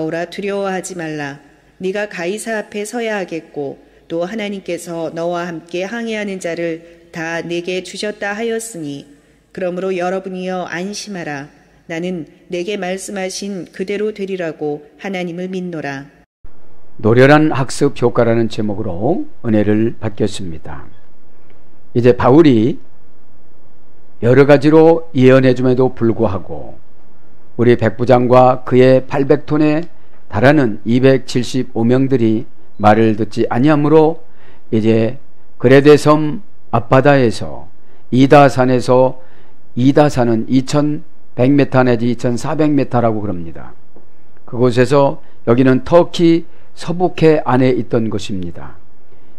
바울아 두려워하지 말라. 네가 가이사 앞에 서야 하겠고 또 하나님께서 너와 함께 항해하는 자를 다 내게 주셨다 하였으니 그러므로 여러분이여 안심하라. 나는 내게 말씀하신 그대로 되리라고 하나님을 믿노라. 노련한 학습 효과라는 제목으로 은혜를 받겠습니다. 이제 바울이 여러 가지로 예언해 줌에도 불구하고 우리 백부장과 그의 800톤에 달하는 275명들이 말을 듣지 아니하므로 이제 그레데 섬 앞바다에서 이다산에서, 이다산은 2100m 내지 2400m라고 그럽니다. 그곳에서, 여기는 터키 서북해 안에 있던 곳입니다.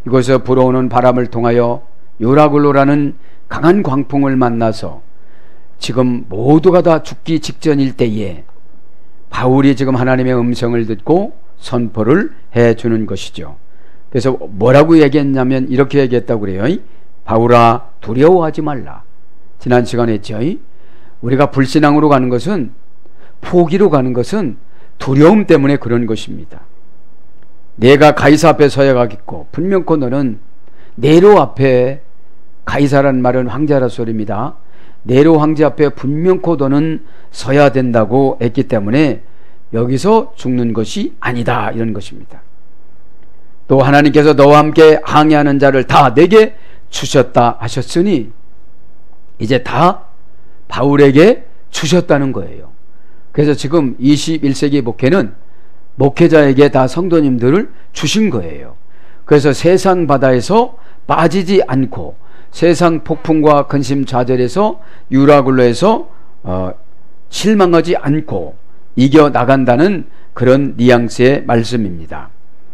이곳에서 불어오는 바람을 통하여 유라굴로라는 강한 광풍을 만나서 지금 모두가 다 죽기 직전일 때에 바울이 지금 하나님의 음성을 듣고 선포를 해주는 것이죠. 그래서 뭐라고 얘기했냐면 이렇게 얘기했다고 그래요. 바울아 두려워하지 말라. 지난 시간에 했죠. 우리가 불신앙으로 가는 것은, 포기로 가는 것은 두려움 때문에 그런 것입니다. 내가 가이사 앞에 서야 가겠고, 분명코 너는 네로 앞에, 가이사라는 말은 황제라 소리입니다. 네로 황제 앞에 분명코 너는 서야 된다고 했기 때문에 여기서 죽는 것이 아니다, 이런 것입니다. 또 하나님께서 너와 함께 항해하는 자를 다 내게 주셨다 하셨으니 이제 다 바울에게 주셨다는 거예요. 그래서 지금 21세기 목회는 목회자에게 다 성도님들을 주신 거예요. 그래서 세상 바다에서 빠지지 않고 세상 폭풍과 근심 좌절에서 유라굴로에서 실망하지 않고 이겨나간다는 그런 뉘앙스의 말씀입니다.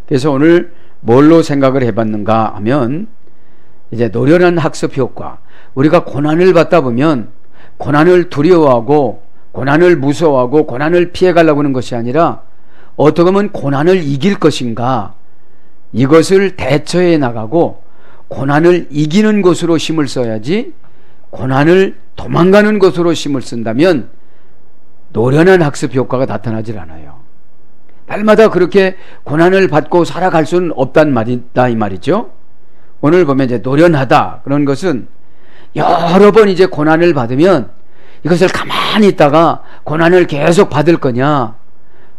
그래서 오늘 뭘로 생각을 해봤는가 하면 이제 노련한 학습 효과, 우리가 고난을 받다 보면 고난을 두려워하고 고난을 무서워하고 고난을 피해가려고 하는 것이 아니라 어떻게 하면 고난을 이길 것인가, 이것을 대처해 나가고 고난을 이기는 것으로 힘을 써야지 고난을 도망가는 것으로 힘을 쓴다면 노련한 학습 효과가 나타나질 않아요. 날마다 그렇게 고난을 받고 살아갈 수는 없단 말이다, 이 말이죠. 오늘 보면 이제 노련하다 그런 것은 여러 번 이제 고난을 받으면 이것을 가만히 있다가 고난을 계속 받을 거냐,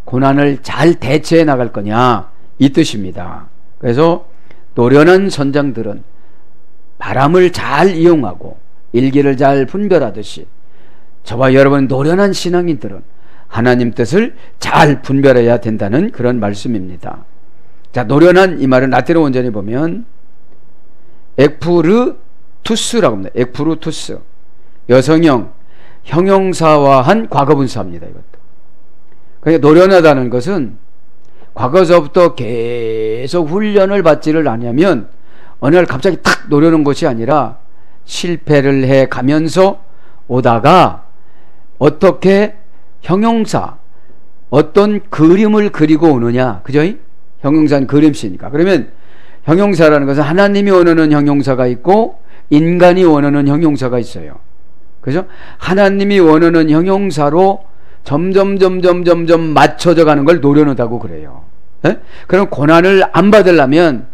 고난을 잘 대처해 나갈 거냐, 이 뜻입니다. 그래서 노련한 선장들은 바람을 잘 이용하고 일기를 잘 분별하듯이 저와 여러분 노련한 신앙인들은 하나님 뜻을 잘 분별해야 된다는 그런 말씀입니다. 자, 노련한 이 말은 라틴어 원전에 보면 엑푸르투스라고 합니다. 엑푸르투스, 여성형 형용사화한 과거분사입니다. 이것도. 그러니까 노련하다는 것은 과거서부터 계속 훈련을 받지를 않으면 어느 날 갑자기 탁 노려는 것이 아니라 실패를 해 가면서 오다가 어떻게 형용사, 어떤 그림을 그리고 오느냐, 그죠? 형용사는 그림씨니까. 그러면 형용사라는 것은 하나님이 원하는 형용사가 있고 인간이 원하는 형용사가 있어요. 그죠? 하나님이 원하는 형용사로 점점 맞춰져 가는 걸 노련하다고 그래요. 에? 그럼 고난을 안 받으려면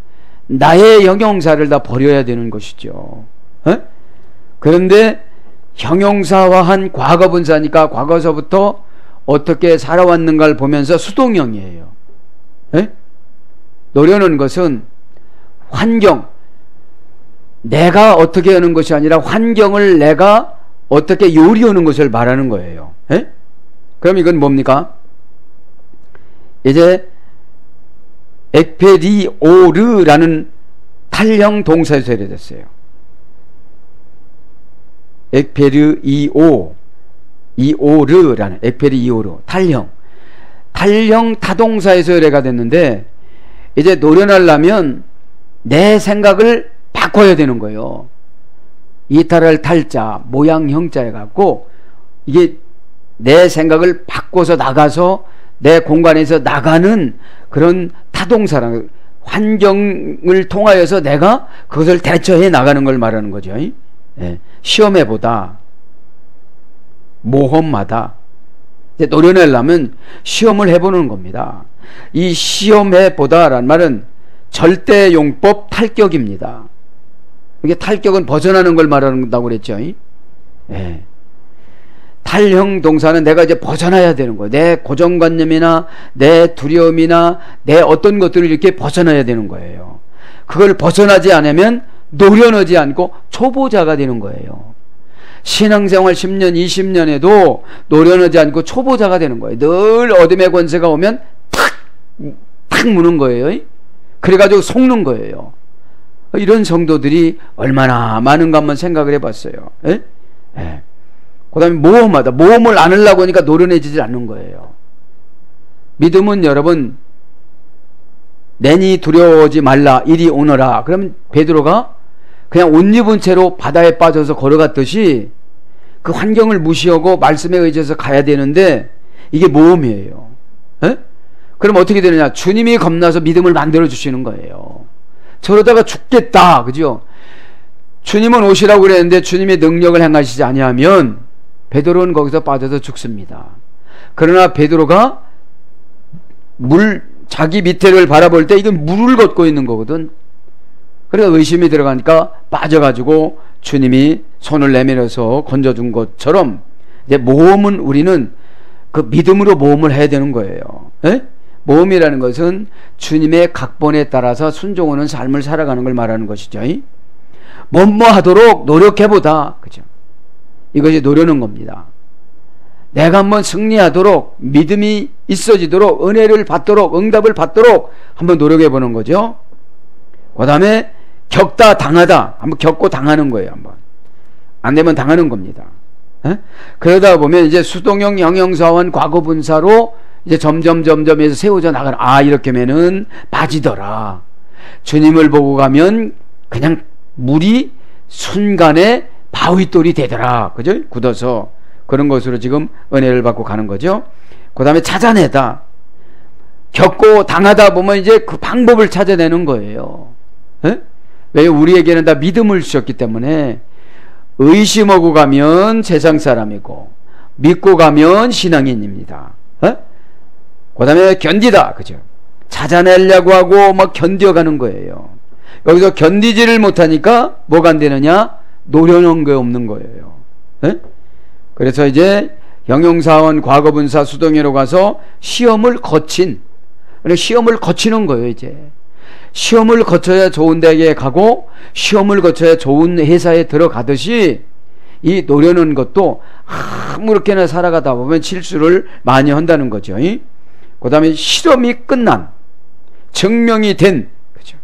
나의 형용사를 다 버려야 되는 것이죠. 에? 그런데 형용사화한 과거분사니까 과거서부터 어떻게 살아왔는가를 보면서 수동형이에요. 에? 노려는 것은 환경, 내가 어떻게 하는 것이 아니라 환경을 내가 어떻게 요리하는 것을 말하는 거예요. 에? 그럼 이건 뭡니까? 이제 ekperio 탈형 동사에서 해석됐어요. ekperio,이오르라는 ekperio 탈형 타동사에서 의뢰가 됐는데 이제 노련하려면 내 생각을 바꿔야 되는 거예요. 이탈할 탈자, 모양 형자 해갖고 이게 내 생각을 바꿔서 나가서 내 공간에서 나가는 그런 타동사라는, 환경을 통하여서 내가 그것을 대처해 나가는 걸 말하는 거죠. 예. 시험해보다, 모험하다, 이제 노려내려면 시험을 해보는 겁니다. 이 시험해보다라는 말은 절대용법 탈격입니다. 이게 탈격은 벗어나는 걸 말한다고 그랬죠. 예. 탈형 동사는 내가 이제 벗어나야 되는 거예요. 내 고정관념이나 내 두려움이나 내 어떤 것들을 이렇게 벗어나야 되는 거예요. 그걸 벗어나지 않으면 노려내지 않고 초보자가 되는 거예요. 신앙생활 10년, 20년에도 노려내지 않고 초보자가 되는 거예요. 늘 어둠의 권세가 오면 탁 무는 거예요. 그래가지고 속는 거예요. 이런 성도들이 얼마나 많은가 한번 생각을 해봤어요. 예? 예. 그 다음에 모험하다. 모험을 안 하려고 하니까 노려내지질 않는 거예요. 믿음은 여러분, 내니 두려워하지 말라, 이리 오너라. 그러면 베드로가 그냥 옷 입은 채로 바다에 빠져서 걸어갔듯이 그 환경을 무시하고 말씀에 의지해서 가야 되는데 이게 모험이에요. 에? 그럼 어떻게 되느냐? 주님이 겁나서 믿음을 만들어 주시는 거예요. 저러다가 죽겠다. 그죠? 주님은 오시라고 그랬는데 주님의 능력을 행하시지 아니하면 베드로는 거기서 빠져서 죽습니다. 그러나 베드로가 자기 밑에를 바라볼 때 이건 물을 걷고 있는 거거든. 그래서 의심이 들어가니까 빠져가지고 주님이 손을 내밀어서 건져준 것처럼 이제 모험은 우리는 그 믿음으로 모험을 해야 되는 거예요. 에? 모험이라는 것은 주님의 각본에 따라서 순종하는 삶을 살아가는 걸 말하는 것이죠. 뭐뭐 하도록 노력해보다. 그죠? 이것이 노려는 겁니다. 내가 한번 승리하도록, 믿음이 있어지도록, 은혜를 받도록, 응답을 받도록 한번 노력해보는 거죠. 그 다음에 겪다 당하다 한번 겪고 당하는 거예요. 한번 안 되면 당하는 겁니다. 에? 그러다 보면 이제 수동형 형용사원 과거분사로 이제 점점 해서 세워져 나가는, 이렇게면은 빠지더라. 주님을 보고 가면 그냥 물이 순간에 바위돌이 되더라. 그죠? 굳어서 그런 것으로 지금 은혜를 받고 가는 거죠. 그 다음에 찾아내다. 겪고 당하다 보면 이제 그 방법을 찾아내는 거예요. 에? 왜? 우리에게는 다 믿음을 주셨기 때문에 의심하고 가면 세상 사람이고 믿고 가면 신앙인입니다. 그 다음에 견디다. 그죠? 찾아내려고 하고 막 견뎌가는 거예요. 여기서 견디지를 못하니까 뭐가 안 되느냐? 노려놓은 게 없는 거예요. 에? 그래서 이제 형용사원 과거분사 수동태로 가서 시험을 거친, 시험을 거치는 거예요. 이제 시험을 거쳐야 좋은 대학에 가고 시험을 거쳐야 좋은 회사에 들어가듯이 이 노려는 것도 아무렇게나 살아가다 보면 실수를 많이 한다는 거죠. 그 다음에 실험이 끝난, 증명이 된, 그죠?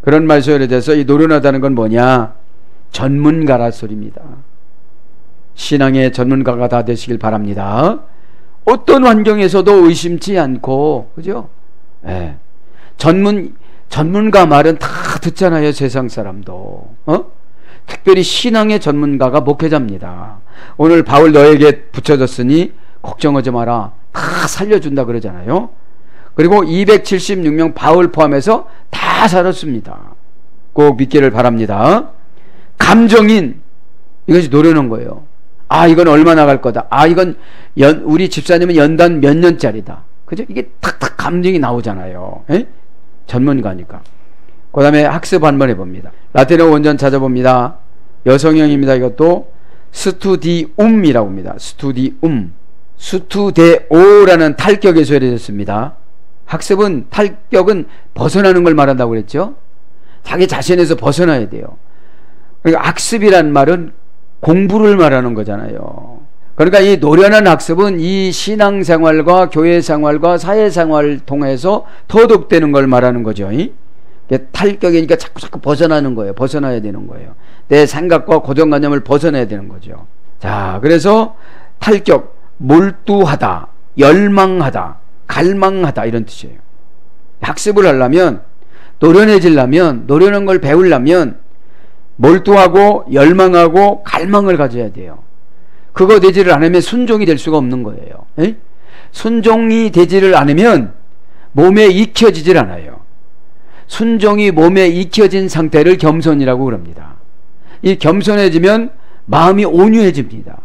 그런 말소리에 대해서 이 노련하다는 건 뭐냐? 전문가라 소리입니다. 신앙의 전문가가 다 되시길 바랍니다. 어떤 환경에서도 의심치 않고, 그죠? 예. 전문가 말은 다 듣잖아요. 세상 사람도. 특별히 신앙의 전문가가 목회자입니다. 오늘 바울 너에게 붙여졌으니 걱정하지 마라. 다 살려준다 그러잖아요. 그리고 276명 바울 포함해서 다 살았습니다. 꼭 믿기를 바랍니다. 감정인, 이것이 노려놓은 거예요. 이건 얼마 나갈 거다. 이건 우리 집사님은 연단 몇 년짜리다. 그죠? 이게 탁탁 감정이 나오잖아요. 에? 전문가니까. 그 다음에 학습 한번 해봅니다. 라틴어 원전 찾아봅니다. 여성형입니다. 이것도 스투디움이라고 합니다. 스투디움. 스투데오라는 탈격에서 해졌습니다. 학습은, 탈격은 벗어나는 걸 말한다고 그랬죠. 자기 자신에서 벗어나야 돼요. 그러니까 학습이란 말은 공부를 말하는 거잖아요. 그러니까 이 노련한 학습은 이 신앙생활과 교회생활과 사회생활을 통해서 터득되는 걸 말하는 거죠. 탈격이니까 자꾸 벗어나는 거예요. 벗어나야 되는 거예요. 내 생각과 고정관념을 벗어나야 되는 거죠. 자, 그래서 탈격, 몰두하다, 열망하다, 갈망하다, 이런 뜻이에요. 학습을 하려면, 노련해지려면, 노련한 걸 배우려면 몰두하고 열망하고 갈망을 가져야 돼요. 그거 되지를 않으면 순종이 될 수가 없는 거예요. 에? 순종이 되지를 않으면 몸에 익혀지질 않아요. 순종이 몸에 익혀진 상태를 겸손이라고 그럽니다. 이 겸손해지면 마음이 온유해집니다.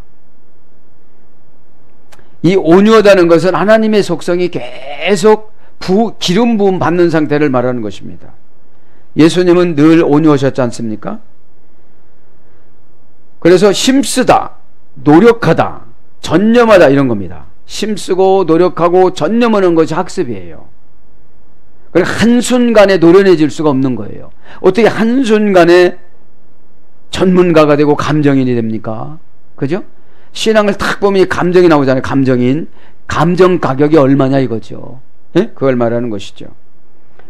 이 온유하다는 것은 하나님의 속성이 계속 기름 부음 받는 상태를 말하는 것입니다. 예수님은 늘 온유하셨지 않습니까? 그래서 힘쓰다, 노력하다, 전념하다 이런 겁니다. 힘쓰고 노력하고 전념하는 것이 학습이에요. 그러니까 한순간에 노련해질 수가 없는 거예요. 어떻게 한순간에 전문가가 되고 감정인이 됩니까? 그죠? 신앙을 탁 보면 감정이 나오잖아요. 감정인. 감정 가격이 얼마냐 이거죠. 예? 그걸 말하는 것이죠.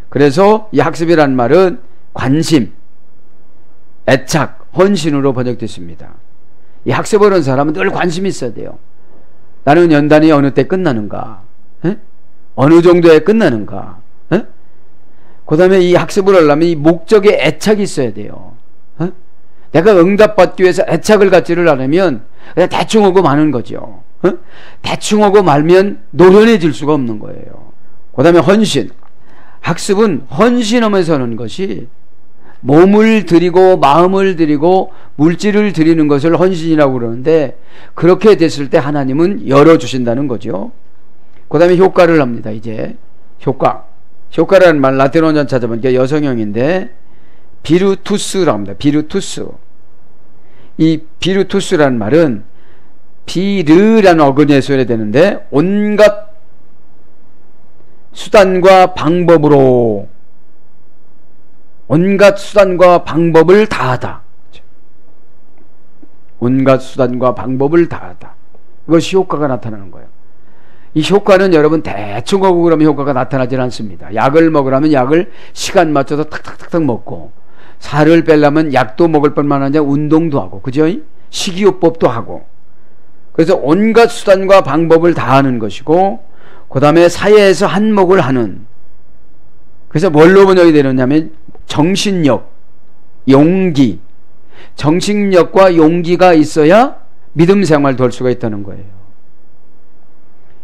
그래서 이 학습이라는 말은 관심, 애착, 헌신으로 번역됐습니다. 이 학습을 하는 사람은 늘 관심이 있어야 돼요. 나는 연단이 어느 때 끝나는가? 예? 어느 정도에 끝나는가? 예? 그 다음에 이 학습을 하려면 이 목적에 애착이 있어야 돼요. 예? 내가 응답받기 위해서 애착을 갖지를 않으면 그냥 대충 하고 마는 거죠. 어? 대충 하고 말면 노련해질 수가 없는 거예요. 그 다음에 헌신. 학습은 헌신하면서 하는 것이 몸을 들이고 마음을 들이고 물질을 들이는 것을 헌신이라고 그러는데 그렇게 됐을 때 하나님은 열어주신다는 거죠. 그 다음에 효과를 합니다. 이제 효과라는 말 라틴 원전 찾아보니까 여성형인데 비루투스라고 합니다. 비루투스. 이 비루투스라는 말은 비르라는 어근에 써야 되는데 온갖 수단과 방법으로 온갖 수단과 방법을 다하다. 온갖 수단과 방법을 다하다. 이것이 효과가 나타나는 거예요. 이 효과는 여러분 대충 하고 그러면 효과가 나타나질 않습니다. 약을 먹으려면 약을 시간 맞춰서 탁탁탁탁 먹고 살을 빼려면 약도 먹을 뿐만 아니라 운동도 하고 그죠? 식이요법도 하고 그래서 온갖 수단과 방법을 다하는 것이고 그 다음에 사회에서 한몫을 하는 그래서 뭘로 번역이 되느냐면 정신력, 용기 정신력과 용기가 있어야 믿음 생활도 할 수가 있다는 거예요.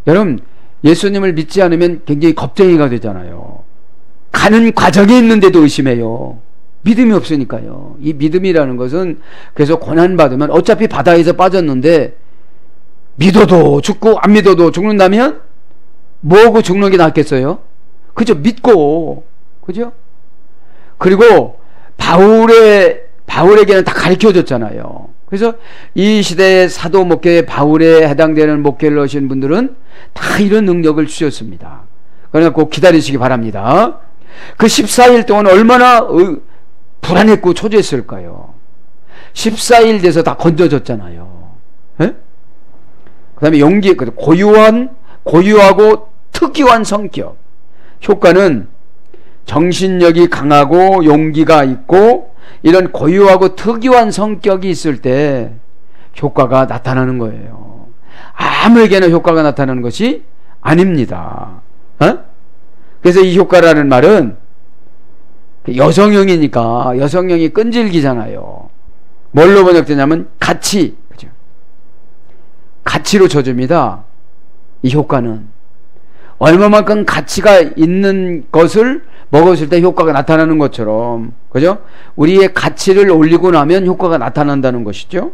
여러분 예수님을 믿지 않으면 굉장히 겁쟁이가 되잖아요. 가는 과정에 있는데도 의심해요. 믿음이 없으니까요. 이 믿음이라는 것은 그래서 고난받으면 어차피 바다에서 빠졌는데 믿어도 죽고 안 믿어도 죽는다면 뭐하고 죽는 게 낫겠어요? 그죠? 믿고 그죠? 그리고 바울에게는 다 가르쳐줬잖아요. 그래서 이 시대의 사도 목회에 바울에 해당되는 목회를 하신 분들은 다 이런 능력을 주셨습니다. 그러니까 꼭 기다리시기 바랍니다. 그 14일 동안 얼마나 불안했고 초조했을까요? 14일 돼서 다 건져졌잖아요. 예? 그 다음에 용기, 고유하고 특이한 성격. 효과는 정신력이 강하고 용기가 있고 이런 고유하고 특이한 성격이 있을 때 효과가 나타나는 거예요. 아무에게나 효과가 나타나는 것이 아닙니다. 어? 그래서 이 효과라는 말은 여성형이니까 여성형이 끈질기잖아요. 뭘로 번역되냐면 가치, 그죠? 가치로 쳐줍니다. 이 효과는 얼마만큼 가치가 있는 것을 먹었을 때 효과가 나타나는 것처럼, 그죠? 우리의 가치를 올리고 나면 효과가 나타난다는 것이죠.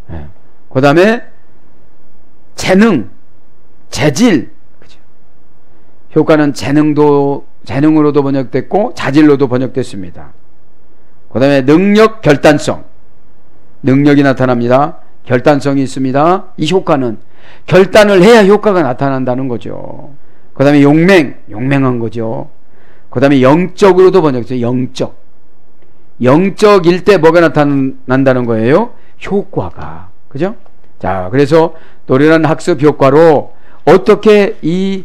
네. 그 다음에 재능, 재질, 그죠? 효과는 재능으로도 번역됐고 자질로도 번역됐습니다. 그 다음에 능력, 결단성. 능력이 나타납니다. 결단성이 있습니다. 이 효과는 결단을 해야 효과가 나타난다는 거죠. 그 다음에 용맹한 거죠. 그 다음에 영적으로도 번역돼요. 영적일 때 뭐가 나타난다는 거예요? 효과가. 그죠? 자, 그래서 노련한 학습 효과로 어떻게 이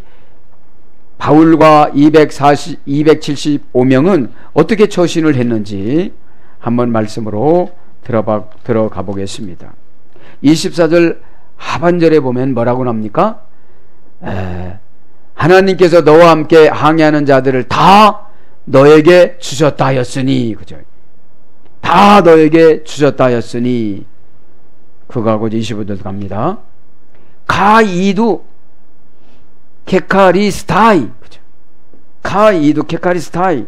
바울과 275명은 어떻게 처신을 했는지 한번 말씀으로 들어가 보겠습니다. 24절 하반절에 보면 뭐라고 납니까? 하나님께서 너와 함께 항해하는 자들을 다 너에게 주셨다 하였으니, 그죠? 다 너에게 주셨다 하였으니, 그거하고 25절 갑니다. 가이두 케카리스타이, 그죠? 가이두 케카리스타이,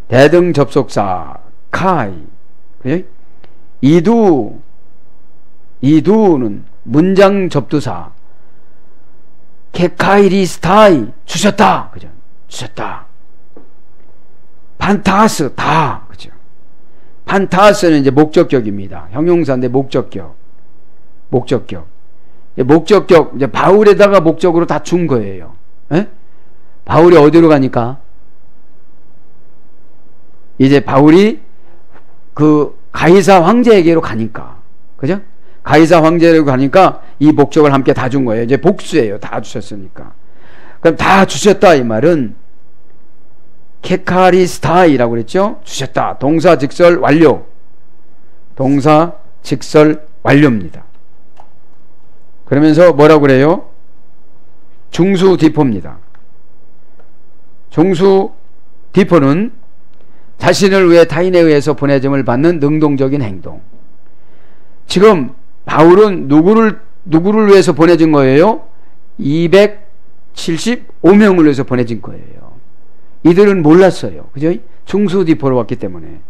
대등 접속사 카이, 그죠? 이두는 문장 접두사. 케카이리스타이, 주셨다. 그죠? 주셨다. 판타스, 다. 그죠? 판타스는 이제 목적격입니다. 형용사인데 목적격. 목적격. 목적격, 이제 바울에다가 목적으로 다 준 거예요. 에? 바울이 어디로 가니까? 이제 바울이 그 가이사 황제에게로 가니까. 그죠? 가이사 황제에게로 가니까 이 목적을 함께 다 준 거예요. 이제 복수예요. 다 주셨으니까. 그럼 다 주셨다 이 말은 케카리스타이라고 그랬죠? 주셨다. 동사 직설 완료. 동사 직설 완료입니다. 그러면서 뭐라고 그래요? 중수 디포입니다. 중수 디포는 자신을 위해 타인에 의해서 보내짐을 받는 능동적인 행동. 지금 바울은 누구를 위해서 보내진 거예요? 275명을 위해서 보내진 거예요. 이들은 몰랐어요. 그죠? 중수디포로 왔기 때문에.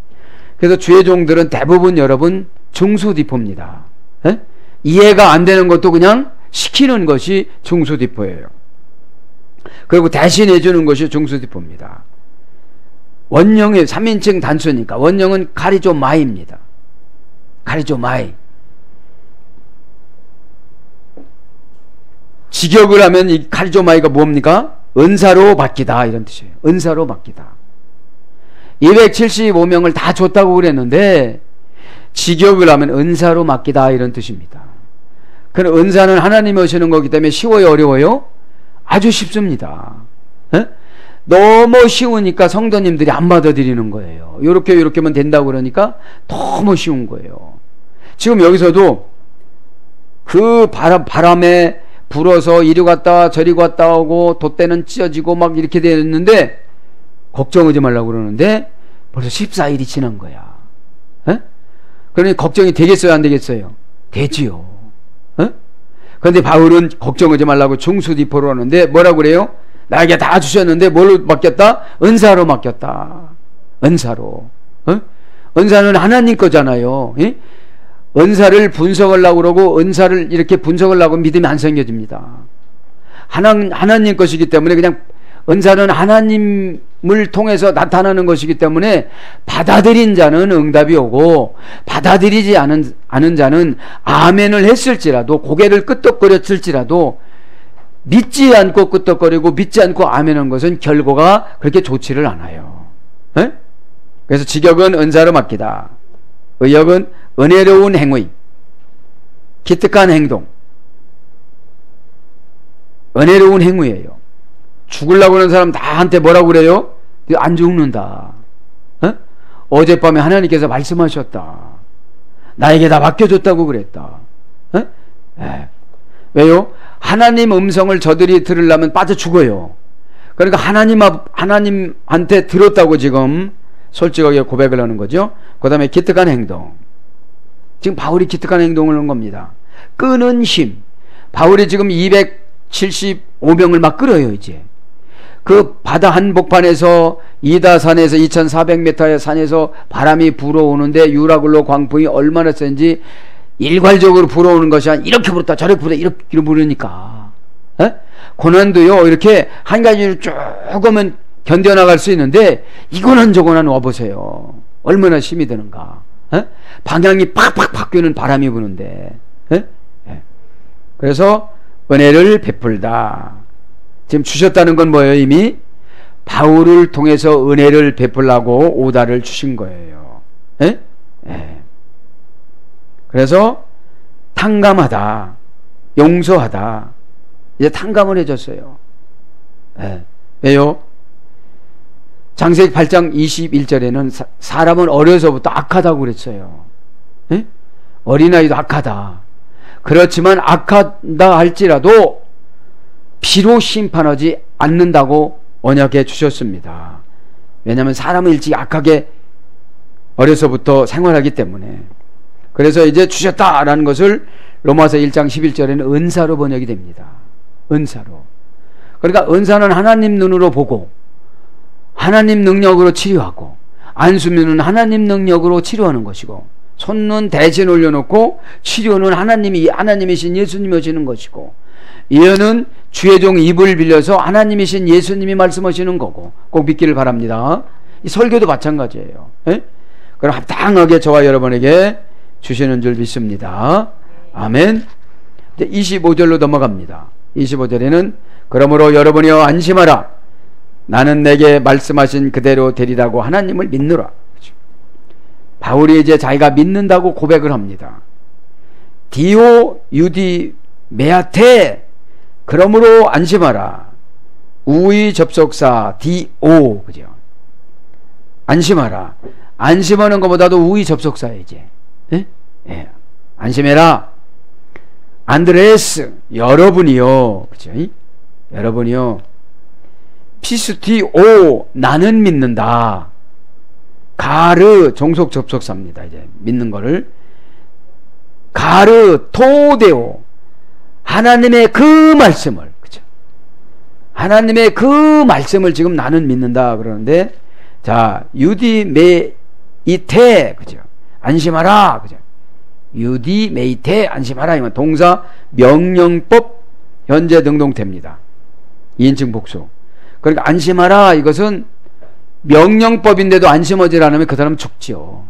그래서 주의 종들은 대부분 여러분 중수디포입니다. 에? 이해가 안 되는 것도 그냥 시키는 것이 중수디포예요. 그리고 대신해 주는 것이 중수디포입니다. 원형의 3인칭 단수니까 원형은 카리조마이입니다. 카리조마이. 직역을 하면 이 카리조마이가 뭡니까? 은사로 맡기다 이런 뜻이에요. 은사로 맡기다. 275명을 다 줬다고 그랬는데 직역을 하면 은사로 맡기다 이런 뜻입니다. 그럼 은사는 하나님이 오시는 거기 때문에 쉬워요, 어려워요? 아주 쉽습니다. 에? 너무 쉬우니까 성도님들이 안 받아들이는 거예요. 요렇게만 된다고 그러니까 너무 쉬운 거예요. 지금 여기서도 그 바람에 불어서 이리 갔다 저리 갔다 오고 돛대는 찢어지고 막 이렇게 되었는데 걱정하지 말라고 그러는데 벌써 14일이 지난 거야. 에? 그러니 걱정이 되겠어요, 안 되겠어요? 되지요. 에? 그런데 바울은 걱정하지 말라고 중수디포로 하는데 뭐라고 그래요? 나에게 다 주셨는데 뭘로 맡겼다? 은사로 맡겼다. 은사로. 어? 은사는 하나님 거잖아요. 예? 은사를 분석하려고 그러고 은사를 이렇게 분석하려고 믿음이 안 생겨집니다. 하나님 것이기 때문에 그냥 은사는 하나님을 통해서 나타나는 것이기 때문에 받아들인 자는 응답이 오고 받아들이지 않은 자는 아멘을 했을지라도 고개를 끄덕거렸을지라도 믿지 않고 끄덕거리고 믿지 않고 아멘한 것은 결과가 그렇게 좋지를 않아요. 에? 그래서 직역은 은사로 맡기다. 의역은 은혜로운 행위, 기특한 행동. 은혜로운 행위예요. 죽으려고 하는 사람 다한테 뭐라고 그래요? 안 죽는다. 에? 어젯밤에 하나님께서 말씀하셨다. 나에게 다 맡겨줬다고 그랬다. 에? 에. 왜요? 하나님 음성을 저들이 들으려면 빠져 죽어요. 그러니까 하나님한테 들었다고 지금 솔직하게 고백을 하는 거죠. 그 다음에 기특한 행동. 지금 바울이 기특한 행동을 한 겁니다. 끄는 힘. 바울이 지금 275명을 막 끌어요, 이제. 그 바다 한복판에서 이다산에서 2400m의 산에서 바람이 불어오는데 유라굴로 광풍이 얼마나 센지 일괄적으로 불어오는 것이 아니라 이렇게 불었다 저렇게 불었다 이렇게 부르니까 고난도요 이렇게 한 가지로 조금은 견뎌나갈 수 있는데 이거는 저거는 와보세요. 얼마나 힘이 드는가. 방향이 팍팍 바뀌는 바람이 부는데 그래서 은혜를 베풀다. 지금 주셨다는 건 뭐예요? 이미 바울을 통해서 은혜를 베풀라고 오다를 주신 거예요. 그래서 탕감하다, 용서하다. 이제 탕감을 해줬어요. 왜요? 창세기 8장 21절에는 사람은 어려서부터 악하다고 그랬어요. 어린아이도 악하다. 그렇지만 악하다 할지라도 피로 심판하지 않는다고 언약해 주셨습니다. 왜냐하면 사람은 일찍 악하게 어려서부터 생활하기 때문에. 그래서 이제 주셨다라는 것을 로마서 1장 11절에는 은사로 번역이 됩니다. 은사로. 그러니까 은사는 하나님 눈으로 보고 하나님 능력으로 치료하고 안수면은 하나님 능력으로 치료하는 것이고 손은 대신 올려놓고 치료는 하나님이신 예수님이 하시는 것이고, 예언은 주의 종 입을 빌려서 하나님이신 예수님이 말씀하시는 거고, 꼭 믿기를 바랍니다. 이 설교도 마찬가지예요. 예? 그럼 합당하게 저와 여러분에게 주시는 줄 믿습니다. 아멘. 이제 25절로 넘어갑니다. 25절에는 그러므로 여러분이여 안심하라. 나는 내게 말씀하신 그대로 되리라고 하나님을 믿노라. 바울이 이제 자기가 믿는다고 고백을 합니다. 디오 유디 메아테, 그러므로 안심하라. 우의 접속사 디오, 그죠? 안심하라. 안심하는 것보다도 우의 접속사예요, 이제. 예? 예. 안심해라. 안드레스, 여러분이요, 그죠? 여러분이요. 피스티오, 나는 믿는다. 가르, 종속 접속사입니다. 이제 믿는 거를. 가르 토데오, 하나님의 그 말씀을, 그죠? 하나님의 그 말씀을 지금 나는 믿는다 그러는데, 자, 유디 메이테, 그죠? 안심하라, 그죠? 유디 메이테, 안심하라. 이건 동사 명령법 현재 능동태입니다. 2인칭 복수. 그러니까 안심하라, 이것은 명령법인데도 안심하지 않으면 그 사람은 죽지요.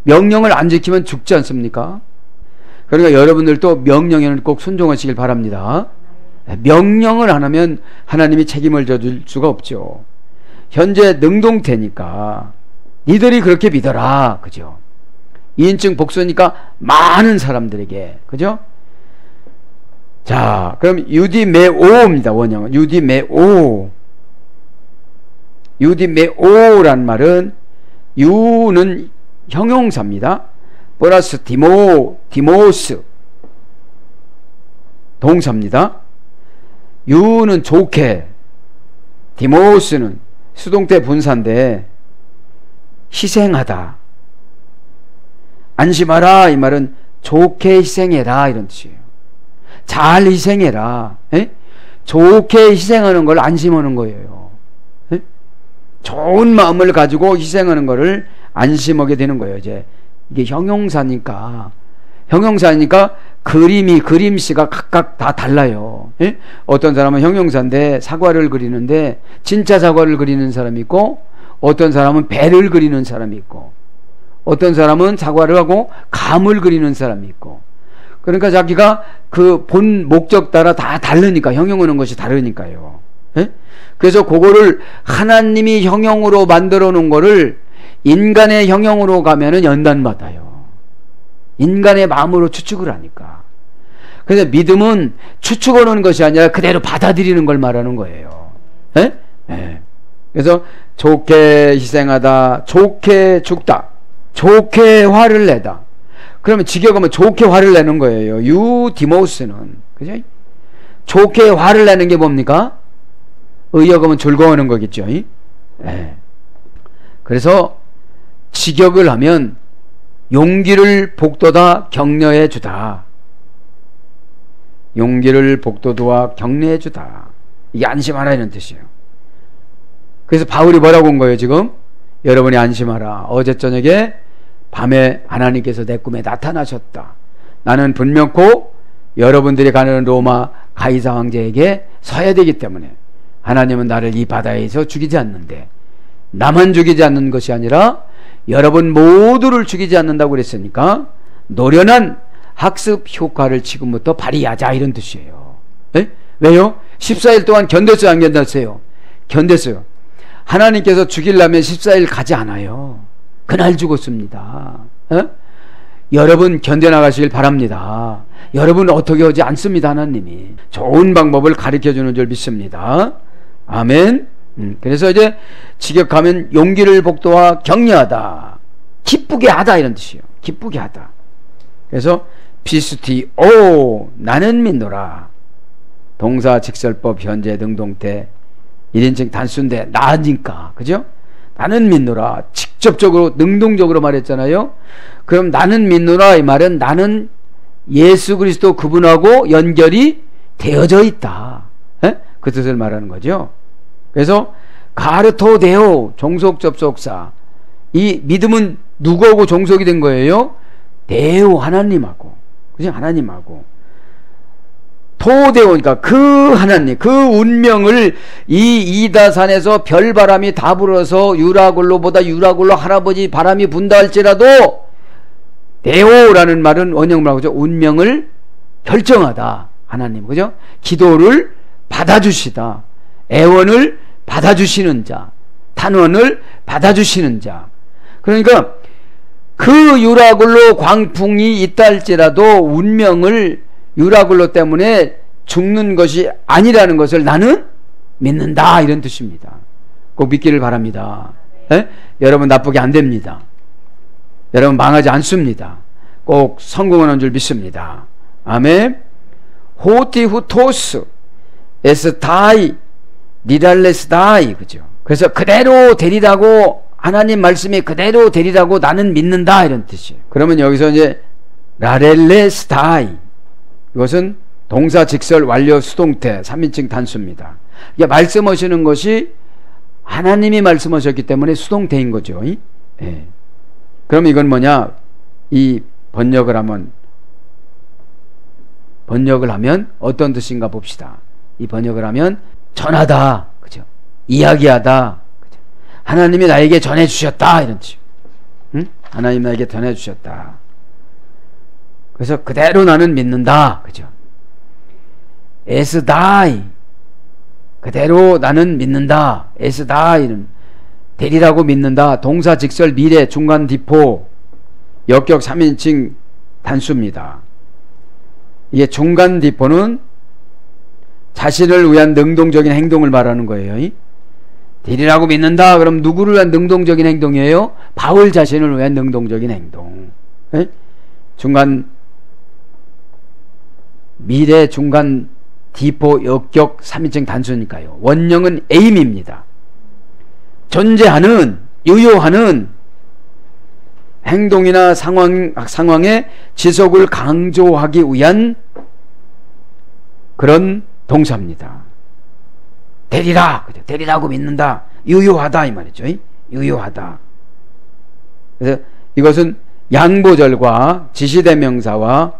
명령을 안 지키면 죽지 않습니까? 그러니까 여러분들도 명령에는 꼭 순종하시길 바랍니다. 명령을 안 하면 하나님이 책임을 져줄 수가 없죠. 현재 능동태니까 니들이 그렇게 믿어라, 그죠? 2인칭 복수니까 많은 사람들에게, 그죠? 자, 그럼 유디메오입니다. 원형은 유디메오. 유디메오란 말은 유는 형용사입니다. 플러스 디모스 동사입니다. 유는 좋게, 디모스는 수동태 분사인데 희생하다. 안심하라, 이 말은 좋게 희생해라, 이런 뜻이에요. 잘 희생해라. 에? 좋게 희생하는 걸 안심하는 거예요. 에? 좋은 마음을 가지고 희생하는 거를 안심하게 되는 거예요. 이제 이게 형용사니까 그림씨가 각각 다 달라요. 에? 어떤 사람은 형용사인데 사과를 그리는데 진짜 사과를 그리는 사람이 있고, 어떤 사람은 배를 그리는 사람이 있고, 어떤 사람은 사과를 하고 감을 그리는 사람이 있고, 그러니까 자기가 그 본 목적 따라 다 다르니까, 형용하는 것이 다르니까요. 에? 그래서 그거를 하나님이 형용으로 만들어 놓은 거를 인간의 형용으로 가면은 연단받아요. 인간의 마음으로 추측을 하니까. 그래서 믿음은 추측하는 것이 아니라 그대로 받아들이는 걸 말하는 거예요. 에? 에. 그래서 좋게 희생하다, 좋게 죽다, 좋게 화를 내다. 그러면 직역하면 좋게 화를 내는 거예요. 유디모스는, 그죠? 좋게 화를 내는 게 뭡니까? 의역하면 즐거워하는 거겠죠. 네. 그래서 직역을 하면 용기를 복돋아 격려해 주다. 용기를 복돋아 격려해 주다. 이게 안심하라, 이런 뜻이에요. 그래서 바울이 뭐라고 한 거예요, 지금? 여러분이 안심하라. 어제 저녁에 밤에 하나님께서 내 꿈에 나타나셨다. 나는 분명코 여러분들이 가는 로마 가이사 황제에게 서야 되기 때문에 하나님은 나를 이 바다에서 죽이지 않는데, 나만 죽이지 않는 것이 아니라 여러분 모두를 죽이지 않는다고 그랬으니까 노련한 학습 효과를 지금부터 발휘하자, 이런 뜻이에요. 에? 왜요? 14일 동안 견뎠어요, 안 견뎠어요? 견뎠어요. 하나님께서 죽이려면 14일 가지 않아요. 그날 죽었습니다. 에? 여러분 견뎌나가시길 바랍니다. 여러분 어떻게 하지 않습니다. 하나님이 좋은 방법을 가르쳐주는 줄 믿습니다. 아멘. 그래서 이제 직역하면 용기를 복돋아 격려하다, 기쁘게 하다, 이런 뜻이에요. 기쁘게 하다. 그래서 피스티오, 나는 믿노라. 동사 직설법 현재 능동태 1인칭 단수인데 나니까, 그죠? 나는 믿노라. 직접적으로 능동적으로 말했잖아요. 그럼 나는 믿노라, 이 말은 나는 예수 그리스도 그분하고 연결이 되어져 있다. 에? 그 뜻을 말하는 거죠. 그래서 가르토데오, 종속 접속사. 이 믿음은 누구하고 종속이 된 거예요? 대오 하나님하고, 그죠? 하나님하고. 토대오니까 그 하나님, 그 운명을 이 이다산에서 별바람이 다 불어서 유라굴로보다 유라굴로 할아버지 바람이 분다 할지라도 대오라는 말은 원형문하고 그죠? 운명을 결정하다. 하나님, 그죠? 기도를 받아주시다. 애원을 받아주시는 자. 탄원을 받아주시는 자. 그러니까 그 유라굴로 광풍이 있다 할지라도 운명을 유라굴로 때문에 죽는 것이 아니라는 것을 나는 믿는다. 이런 뜻입니다. 꼭 믿기를 바랍니다. 에? 여러분 나쁘게 안 됩니다. 여러분 망하지 않습니다. 꼭 성공하는 줄 믿습니다. 아멘. 호티후토스 에스타이 니랄레스다이, 그죠? 그래서 그대로 되리라고, 하나님 말씀이 그대로 되리라고 나는 믿는다, 이런 뜻이에요. 그러면 여기서 이제 라렐레스다이, 이것은 동사 직설 완료 수동태 3인칭 단수입니다. 이게 말씀하시는 것이 하나님이 말씀하셨기 때문에 수동태인 거죠. 예. 그럼 이건 뭐냐? 이 번역을 하면 어떤 뜻인가 봅시다. 이 번역을 하면 전하다, 그죠? 이야기하다, 그죠? 하나님이 나에게 전해주셨다, 이런 뜻이에요. 응? 하나님 나에게 전해주셨다. 그래서 그대로 나는 믿는다, 그죠? 에스다이, 그대로 나는 믿는다. 에스다이는 되리라고 믿는다. 동사 직설 미래 중간 디포 역격 3인칭 단수입니다. 이게 중간 디포는 자신을 위한 능동적인 행동을 말하는 거예요. 되리라고 믿는다. 그럼 누구를 위한 능동적인 행동이에요? 바울 자신을 위한 능동적인 행동. 중간 미래 중간 디포 역격 3인칭 단수니까요. 원형은 에임입니다. 존재하는, 유효하는 행동이나 상황의 지속을 강조하기 위한 그런 동사입니다. 되리라, 되리라고 믿는다. 유효하다, 이 말이죠. 유효하다. 그래서 이것은 양보절과 지시대명사와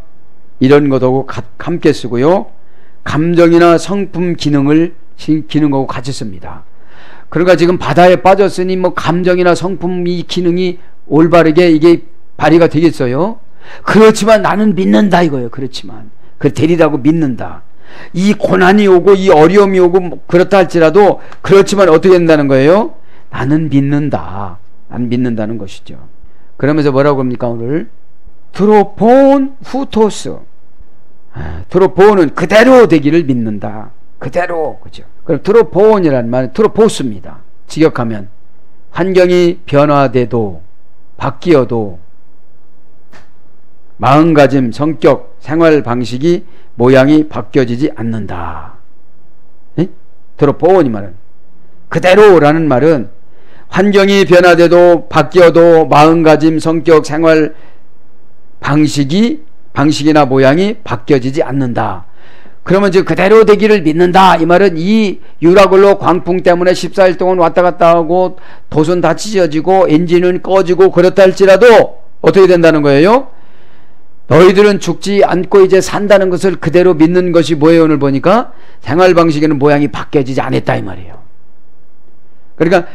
이런 것하고 함께 쓰고요. 감정이나 성품 기능하고 같이 씁니다. 그러니까 지금 바다에 빠졌으니 뭐 감정이나 성품 이 기능이 올바르게 이게 발휘가 되겠어요? 그렇지만 나는 믿는다, 이거예요. 그렇지만 그 되리라고 믿는다. 이 고난이 오고 이 어려움이 오고 그렇다 할지라도 그렇지만 어떻게 된다는 거예요? 나는 믿는다. 나는 믿는다는 것이죠. 그러면서 뭐라고 합니까 오늘? 트로폰 후토스. 트로폰은 그대로 되기를 믿는다. 그대로, 그죠? 그럼 트로폰이라는 말은 트로포스입니다. 직역하면 환경이 변화돼도 바뀌어도 마음가짐, 성격, 생활 방식이 모양이 바뀌어지지 않는다. 트로폰 이 말은 그대로라는 말은 환경이 변화돼도 바뀌어도 마음가짐, 성격, 생활 방식이나 모양이 바뀌어지지 않는다. 그러면 이제 그대로 되기를 믿는다. 이 말은 이 유라굴로 광풍 때문에 14일 동안 왔다 갔다 하고 도선 다 찢어지고 엔진은 꺼지고 그렇다 할지라도 어떻게 된다는 거예요? 너희들은 죽지 않고 이제 산다는 것을 그대로 믿는 것이 뭐예요? 오늘 보니까 생활 방식에는 모양이 바뀌어지지 않았다, 이 말이에요. 그러니까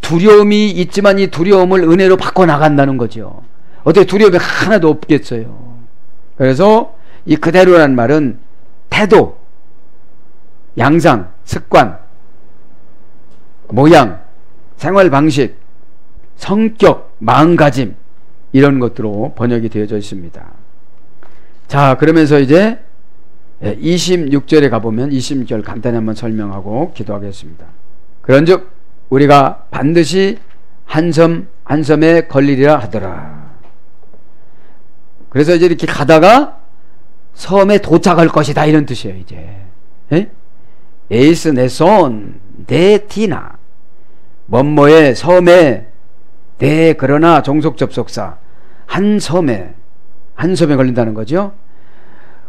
두려움이 있지만 이 두려움을 은혜로 바꿔나간다는 거죠. 어떻게 두려움이 하나도 없겠어요. 그래서 이 그대로라는 말은 태도, 양상, 습관, 모양, 생활 방식, 성격, 마음가짐 이런 것들로 번역이 되어져 있습니다. 자, 그러면서 이제 26절에 가보면 26절 간단히 한번 설명하고 기도하겠습니다. 그런즉 우리가 반드시 한 섬 한 섬에 걸리리라 하더라. 그래서 이제 이렇게 가다가 섬에 도착할 것이다, 이런 뜻이에요. 이제 에이스 네손 네티나 뭐뭐의 섬에 네 그러나 종속 접속사 한 섬에 걸린다는 거죠.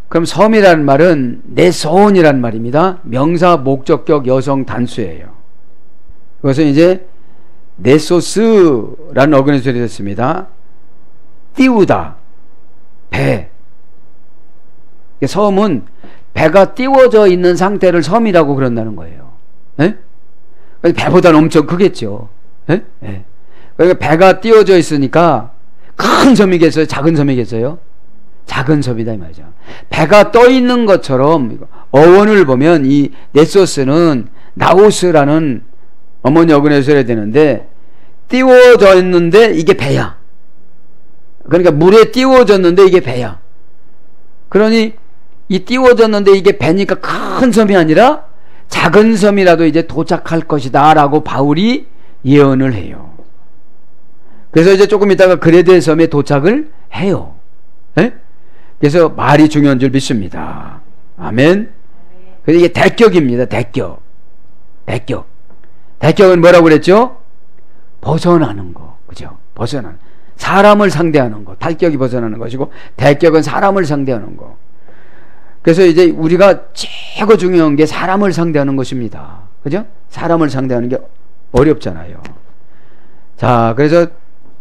그럼 섬이라는 말은 네손이라는 말입니다. 명사 목적격 여성 단수예요. 그것은 이제 네소스라는 어근에서 됐습니다. 띄우다, 배. 섬은 배가 띄워져 있는 상태를 섬이라고 그런다는 거예요. 예? 배보다는 엄청 크겠죠. 예? 예. 그러니까 배가 띄워져 있으니까 큰 섬이겠어요? 작은 섬이겠어요? 작은 섬이다 이 말이죠. 배가 떠 있는 것처럼 어원을 보면 이 네소스는 나우스라는 어머니 어근에서 해야 되는데 띄워져 있는데 이게 배야. 그러니까 물에 띄워졌는데 이게 배야. 그러니 이 띄워졌는데 이게 배니까 큰 섬이 아니라 작은 섬이라도 이제 도착할 것이다 라고 바울이 예언을 해요. 그래서 이제 조금 있다가 그레데 섬에 도착을 해요. 네? 그래서 말이 중요한 줄 믿습니다. 아멘. 그래서 이게 대격입니다. 대격. 대격은 뭐라고 그랬죠? 벗어나는 거. 그죠? 벗어나는. 사람을 상대하는 거. 탈격이 벗어나는 것이고, 대격은 사람을 상대하는 거. 그래서 이제 우리가 최고 중요한 게 사람을 상대하는 것입니다. 그죠? 사람을 상대하는 게 어렵잖아요. 자, 그래서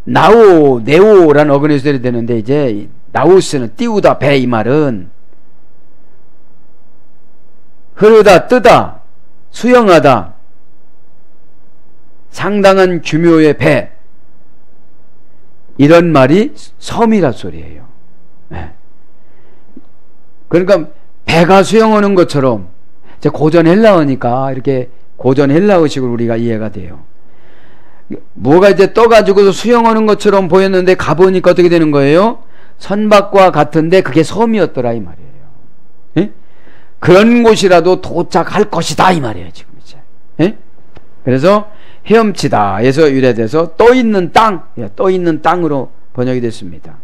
네오라는 어근에서 들이 되는데, 이제 나우스는 띄우다, 배 이 말은 흐르다, 뜨다, 수영하다, 상당한 규모의 배, 이런 말이 섬이라 소리예요. 네. 그러니까 배가 수영하는 것처럼, 이제 고전 헬라어니까 이렇게 고전 헬라어식으로 우리가 이해가 돼요. 뭐가 이제 떠가지고 수영하는 것처럼 보였는데 가보니까 어떻게 되는 거예요? 선박과 같은데 그게 섬이었더라 이 말이에요. 예? 그런 곳이라도 도착할 것이다 이 말이에요 지금 이제. 예? 그래서 헤엄치다에서 유래돼서 떠 있는 땅으로 번역이 됐습니다.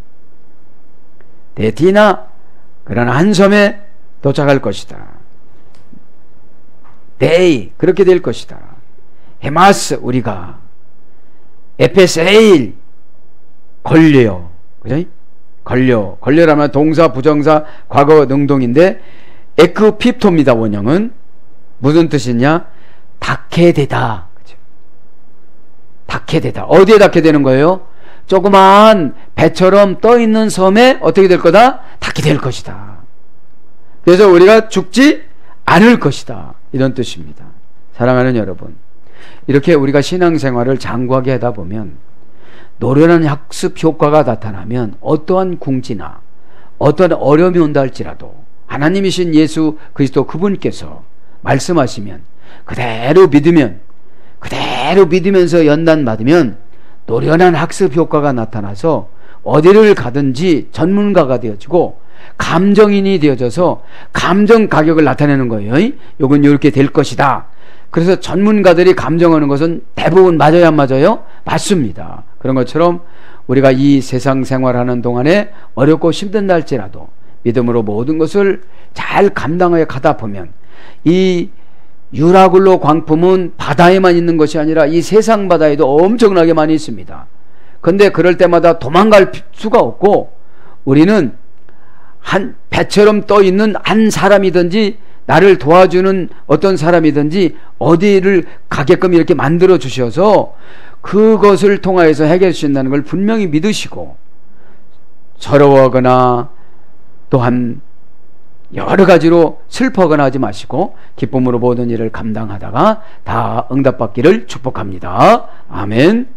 데티나, 그러나 한 섬에 도착할 것이다. 데이, 그렇게 될 것이다. 헤마스, 우리가. 에페세일, 걸려. 그죠? 걸려라면 동사, 부정사, 과거, 능동인데, 에크핍토입니다, 원형은. 무슨 뜻이냐? 닿게 되다. 그죠? 닿게 되다. 어디에 닿게 되는 거예요? 조그마한 배처럼 떠 있는 섬에 어떻게 될 거다? 닿게 될 것이다. 그래서 우리가 죽지 않을 것이다. 이런 뜻입니다. 사랑하는 여러분, 이렇게 우리가 신앙생활을 장구하게 하다 보면 노련한 학습 효과가 나타나면 어떠한 궁지나 어떠한 어려움이 온다 할지라도 하나님이신 예수 그리스도 그분께서 말씀하시면 그대로 믿으면서 연단 받으면 노련한 학습 효과가 나타나서 어디를 가든지 전문가가 되어지고 감정인이 되어져서 감정 가격을 나타내는 거예요. 요건 이렇게 될 것이다. 그래서 전문가들이 감정하는 것은 대부분 맞아요, 안 맞아요? 맞습니다. 그런 것처럼 우리가 이 세상 생활하는 동안에 어렵고 힘든다 할지라도 믿음으로 모든 것을 잘 감당하여 가다 보면 이 유라굴로 광품은 바다에만 있는 것이 아니라 이 세상 바다에도 엄청나게 많이 있습니다. 근데 그럴 때마다 도망갈 수가 없고 우리는 한 배처럼 떠 있는 한 사람이든지 나를 도와주는 어떤 사람이든지 어디를 가게끔 이렇게 만들어 주셔서 그것을 통하여서 해결할 수 있다는 걸 분명히 믿으시고 서러워하거나 또한 여러 가지로 슬퍼하거나 하지 마시고 기쁨으로 모든 일을 감당하다가 다 응답받기를 축복합니다. 아멘.